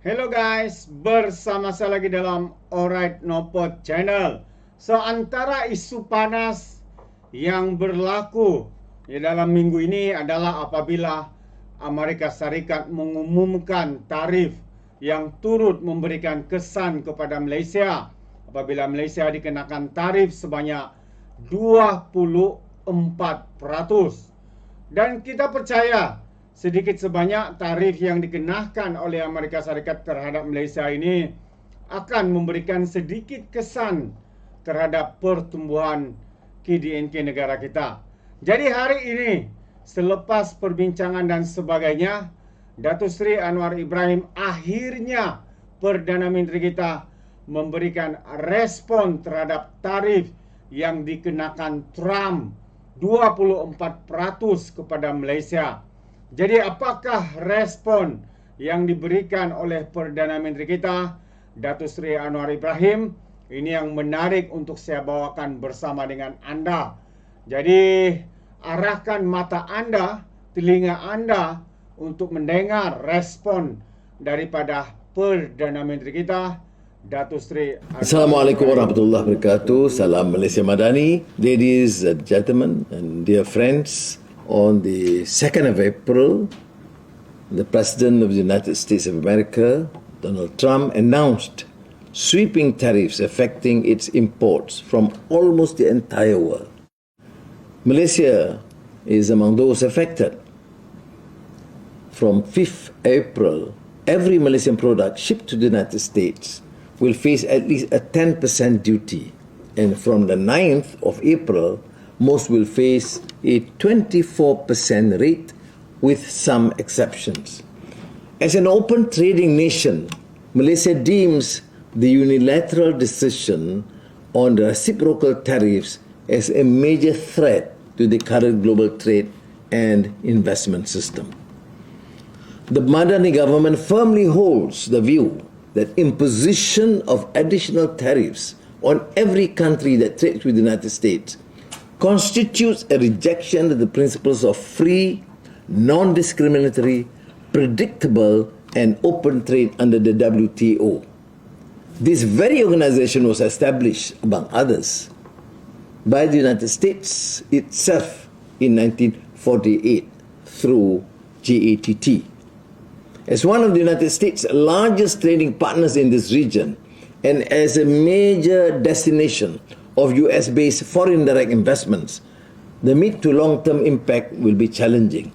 Hello guys, bersama saya lagi dalam ORAITNOPO channel. So, antara isu panas yang berlaku dalam minggu ini adalah apabila Amerika Serikat mengumumkan tarif yang turut memberikan kesan kepada Malaysia apabila Malaysia dikenakan tarif sebanyak 24%. Dan kita percaya sedikit sebanyak tarif yang dikenakan oleh Amerika Serikat terhadap Malaysia ini akan memberikan sedikit kesan terhadap pertumbuhan KDNK negara kita. Jadi hari ini, selepas perbincangan dan sebagainya, Datuk Seri Anwar Ibrahim akhirnya Perdana Menteri kita memberikan respon terhadap tarif yang dikenakan Trump 24% kepada Malaysia. Jadi apakah respon yang diberikan oleh Perdana Menteri kita, Datuk Seri Anwar Ibrahim? Ini yang menarik untuk saya bawakan bersama dengan anda. Jadi arahkan mata anda, telinga anda untuk mendengar respon daripada Perdana Menteri kita, Datuk Seri Anwar Assalamualaikum warahmatullahi wabarakatuh. Salam Malaysia Madani. Ladies and gentlemen and dear friends, on the 2nd of April, the President of the United States of America, Donald Trump, announced sweeping tariffs affecting its imports from almost the entire world. Malaysia is among those affected. From 5th April, every Malaysian product shipped to the United States will face at least a 10% duty. And from the 9th of April, most will face a 24% rate with some exceptions. As an open trading nation, Malaysia deems the unilateral decision on the reciprocal tariffs as a major threat to the current global trade and investment system. The MADANI government firmly holds the view that imposition of additional tariffs on every country that trades with the United States constitutes a rejection of the principles of free, non-discriminatory, predictable, and open trade under the WTO. This very organization was established, among others, by the United States itself in 1948 through GATT. As one of the United States' largest trading partners in this region and as a major destination of US-based foreign direct investments, the mid to long-term impact will be challenging.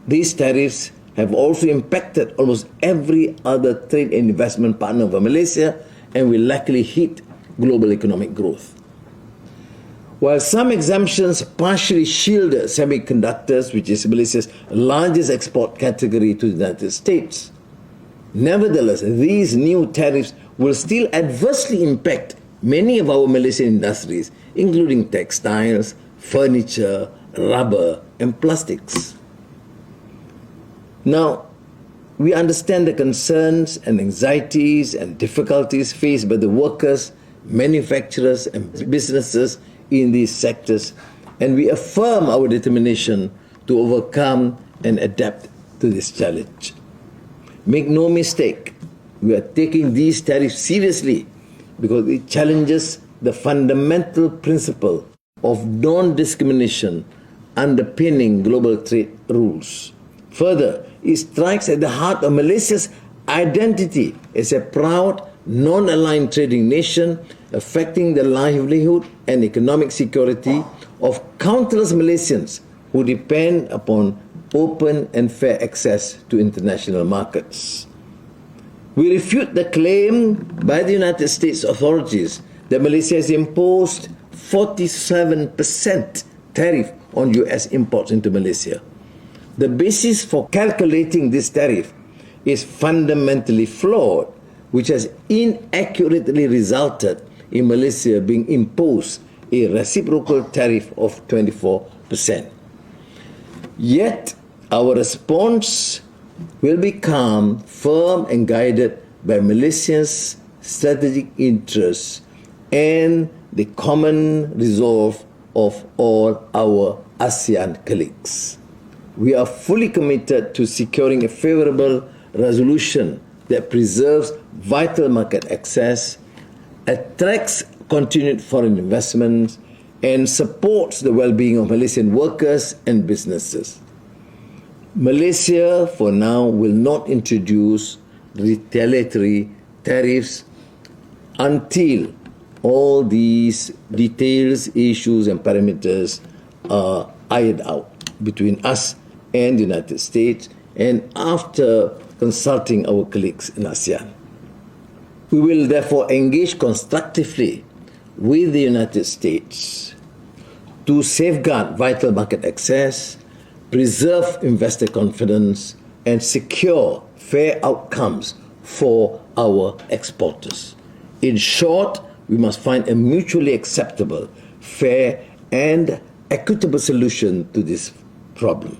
These tariffs have also impacted almost every other trade and investment partner of Malaysia and will likely hit global economic growth. While some exemptions partially shielded semiconductors, which is Malaysia's largest export category to the United States, nevertheless, these new tariffs will still adversely impact many of our Malaysian industries, including textiles, furniture, rubber, and plastics. Now, we understand the concerns and anxieties and difficulties faced by the workers, manufacturers, and businesses in these sectors, and we affirm our determination to overcome and adapt to this challenge. Make no mistake, we are taking these tariffs seriously because it challenges the fundamental principle of non-discrimination underpinning global trade rules. Further, it strikes at the heart of Malaysia's identity as a proud, non-aligned trading nation, affecting the livelihood and economic security of countless Malaysians who depend upon open and fair access to international markets. We refute the claim by the United States authorities that Malaysia has imposed 47% tariff on US imports into Malaysia. The basis for calculating this tariff is fundamentally flawed, which has inaccurately resulted in Malaysia being imposed a reciprocal tariff of 24%. Yet, our response will be calm, firm, and guided by Malaysia's strategic interests and the common resolve of all our ASEAN colleagues. We are fully committed to securing a favourable resolution that preserves vital market access, attracts continued foreign investments, and supports the well-being of Malaysian workers and businesses. Malaysia, for now, will not introduce retaliatory tariffs until all these details, issues, and parameters are ironed out between us and the United States, and after consulting our colleagues in ASEAN. We will therefore engage constructively with the United States to safeguard vital market access, preserve investor confidence, and secure fair outcomes for our exporters. In short, we must find a mutually acceptable, fair, and equitable solution to this problem.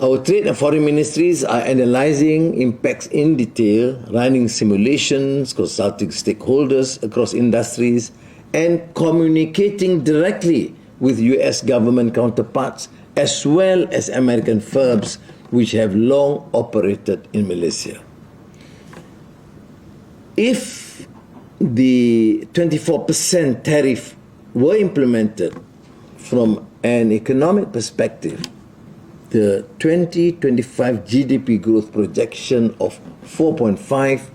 Our trade and foreign ministries are analysing impacts in detail, running simulations, consulting stakeholders across industries, and communicating directly with US government counterparts as well as American firms which have long operated in Malaysia. If the 24% tariff were implemented from an economic perspective, the 2025 GDP growth projection of 4.5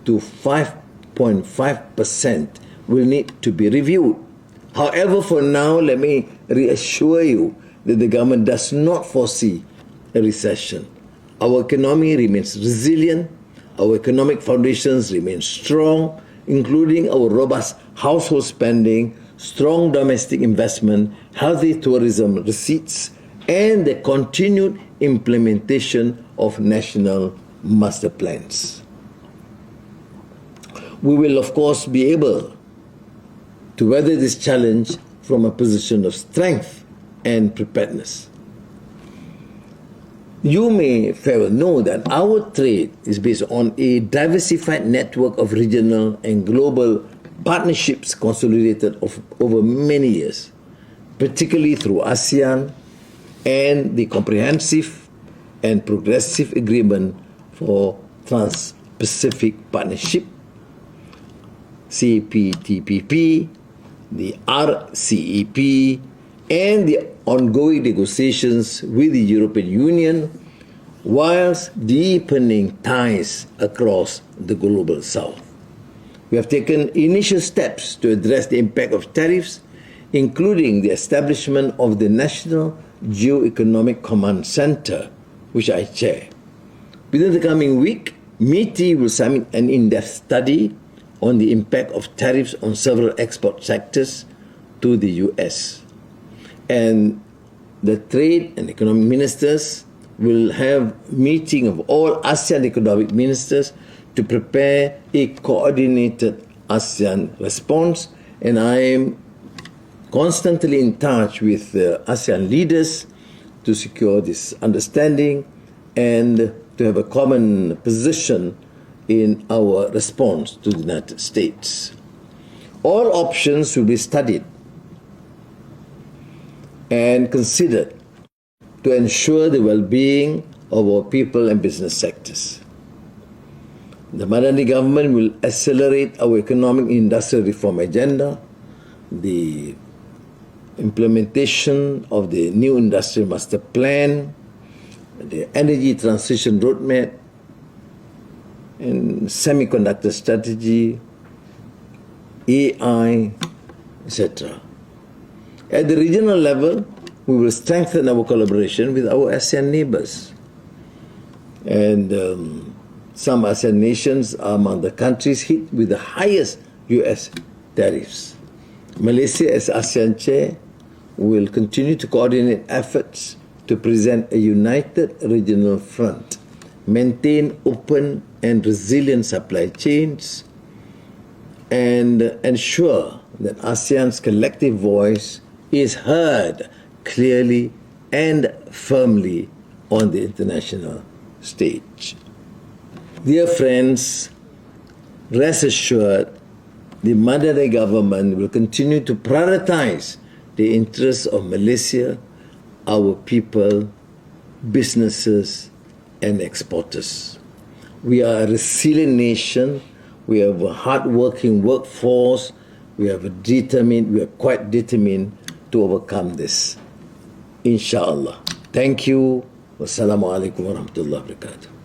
to 5.5% will need to be reviewed. However, for now, let me reassure you that the government does not foresee a recession. Our economy remains resilient, our economic foundations remain strong, including our robust household spending, strong domestic investment, healthy tourism receipts, and the continued implementation of national master plans. We will, of course, be able to weather this challenge from a position of strength and preparedness. You may very well know that our trade is based on a diversified network of regional and global partnerships consolidated over many years, particularly through ASEAN and the Comprehensive and Progressive Agreement for Trans-Pacific Partnership, CPTPP, the RCEP, and the ongoing negotiations with the European Union, whilst deepening ties across the global south. We have taken initial steps to address the impact of tariffs, including the establishment of the National Geo-Economic Command Center, which I chair. Within the coming week, MITI will submit an in-depth study on the impact of tariffs on several export sectors to the US. And the trade and economic ministers will have meeting of all ASEAN economic ministers to prepare a coordinated ASEAN response. And I am constantly in touch with ASEAN leaders to secure this understanding and to have a common position in our response to the United States. All options will be studied and considered to ensure the well-being of our people and business sectors. The MADANI government will accelerate our economic and industrial reform agenda, the implementation of the new industrial master plan, the energy transition roadmap, and semiconductor strategy, AI, etc. At the regional level, we will strengthen our collaboration with our ASEAN neighbours. And some ASEAN nations are among the countries hit with the highest US tariffs. Malaysia, as ASEAN chair, will continue to coordinate efforts to present a united regional front, maintain open and resilient supply chains, and ensure that ASEAN's collective voice is heard clearly and firmly on the international stage. Dear friends, rest assured, the MADANI government will continue to prioritize the interests of Malaysia, our people, businesses, and exporters. We are a resilient nation. We have a hard-working workforce. We are quite determined to overcome this. Inshallah. Thank you. Wassalamualaikum warahmatullahi wabarakatuh.